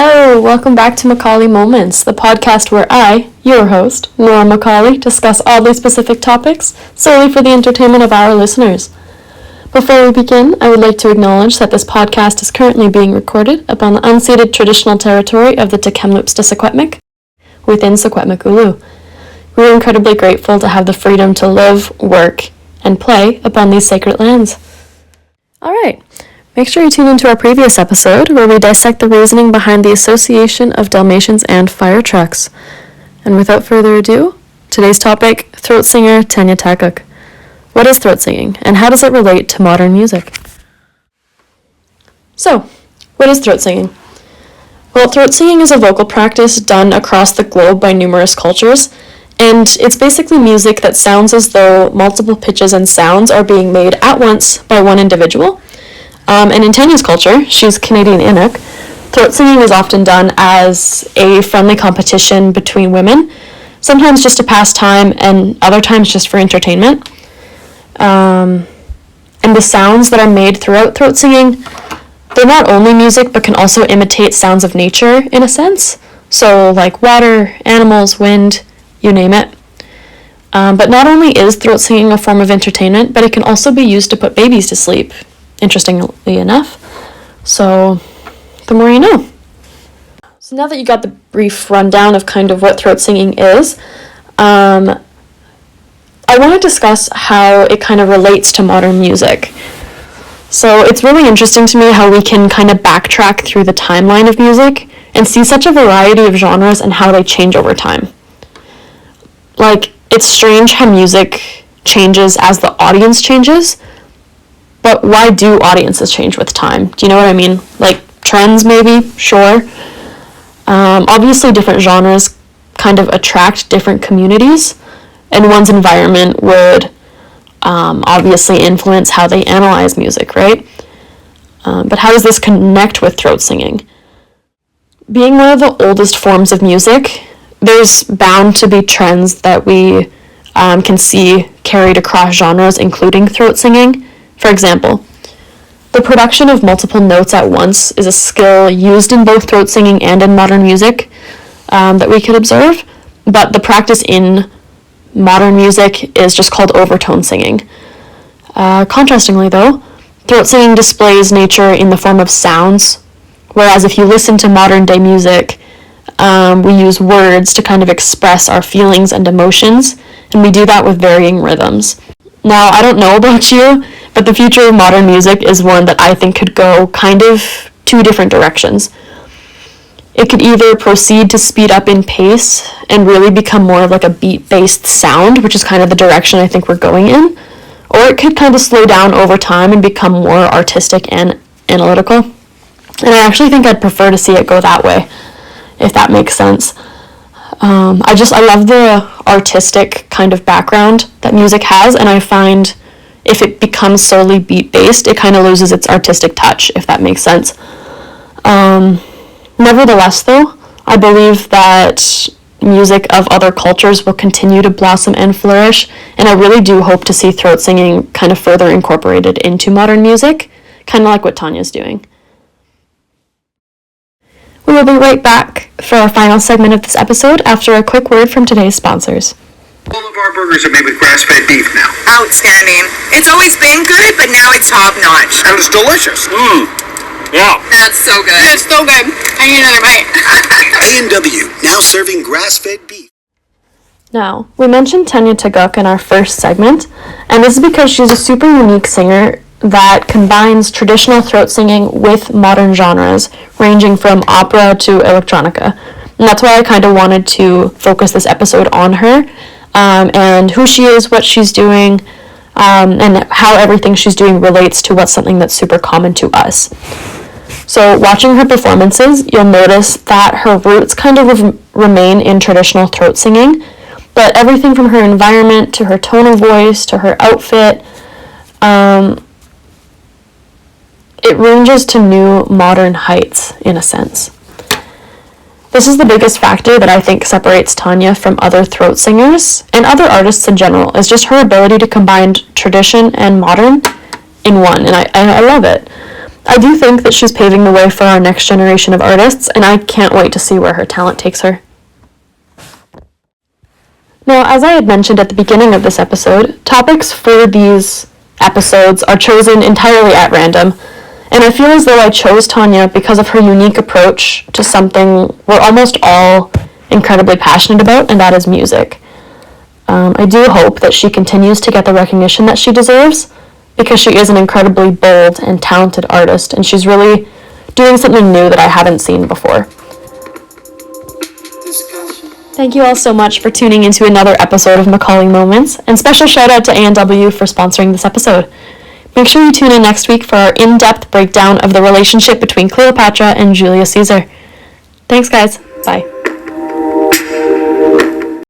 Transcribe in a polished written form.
Hello, welcome back to Macaulay Moments, the podcast where I, your host, Nora Macaulay, discuss oddly specific topics solely for the entertainment of our listeners. Before we begin, I would like to acknowledge that this podcast is currently being recorded upon the unceded traditional territory of the Tk'emlúps te Secwépemc within Secwepemc. We are incredibly grateful to have the freedom to live, work, and play upon these sacred lands. Alright. Make sure you tune into our previous episode where we dissect the reasoning behind the association of Dalmatians and fire trucks. And without further ado, today's topic, throat singer Tanya Tagaq. What is throat singing, and how does it relate to modern music? So, what is throat singing? Well, throat singing is a vocal practice done across the globe by numerous cultures, and it's basically music that sounds as though multiple pitches and sounds are being made at once by one individual. And in Tanya's culture, she's Canadian Inuk, throat singing is often done as a friendly competition between women, sometimes just to pass time and other times just for entertainment. And the sounds that are made throughout throat singing, they're not only music but can also imitate sounds of nature in a sense. So like water, animals, wind, you name it. But not only is throat singing a form of entertainment, but it can also be used to put babies to sleep. Interestingly enough. So, the more you know. So now that you got the brief rundown of kind of what throat singing is, I want to discuss how it kind of relates to modern music. So it's really interesting to me how we can kind of backtrack through the timeline of music and see such a variety of genres and how they change over time. Like, it's strange how music changes as the audience changes. But why do audiences change with time? Do you know what I mean? Like, trends maybe? Sure. Obviously, different genres kind of attract different communities, and one's environment would obviously influence how they analyze music, right? But how does this connect with throat singing? Being one of the oldest forms of music, there's bound to be trends that we can see carried across genres, including throat singing. For example, the production of multiple notes at once is a skill used in both throat singing and in modern music that we could observe, but the practice in modern music is just called overtone singing. Contrastingly though, throat singing displays nature in the form of sounds, whereas if you listen to modern day music, we use words to kind of express our feelings and emotions, and we do that with varying rhythms. Now, I don't know about you, but the future of modern music is one that I think could go kind of two different directions. It could either proceed to speed up in pace and really become more of like a beat-based sound, which is kind of the direction I think we're going in, or it could kind of slow down over time and become more artistic and analytical. And I actually think I'd prefer to see it go that way, if that makes sense. I love the artistic kind of background that music has, and I find if it becomes solely beat-based, it kind of loses its artistic touch, if that makes sense. Nevertheless, though, I believe that music of other cultures will continue to blossom and flourish, and I really do hope to see throat singing kind of further incorporated into modern music, kind of like what Tanya's doing. We will be right back for our final segment of this episode after a quick word from today's sponsors. All of our burgers are made with grass-fed beef now. Outstanding. It's always been good, but now it's top-notch. And it's delicious. Yeah. That's so good. It's so good. I need another bite. A&W, now serving grass-fed beef. Now, we mentioned Tanya Tagaq in our first segment, and this is because she's a super unique singer that combines traditional throat singing with modern genres, ranging from opera to electronica. And that's why I kind of wanted to focus this episode on her, and who she is, what she's doing, and how everything she's doing relates to what's something that's super common to us. So watching her performances, you'll notice that her roots kind of remain in traditional throat singing, but everything from her environment to her tone of voice to her outfit, it ranges to new modern heights in a sense. This is the biggest factor that I think separates Tanya from other throat singers and other artists in general, is just her ability to combine tradition and modern in one, and I love it. I do think that she's paving the way for our next generation of artists, and I can't wait to see where her talent takes her. Now, as I had mentioned at the beginning of this episode, topics for these episodes are chosen entirely at random, and I feel as though I chose Tanya because of her unique approach to something we're almost all incredibly passionate about, and that is music. I do hope that she continues to get the recognition that she deserves, because she is an incredibly bold and talented artist, and she's really doing something new that I haven't seen before. Thank you all so much for tuning into another episode of Macaulay Moments, and special shout out to A&W for sponsoring this episode. Make sure you tune in next week for our in-depth breakdown of the relationship between Cleopatra and Julius Caesar. Thanks, guys. Bye.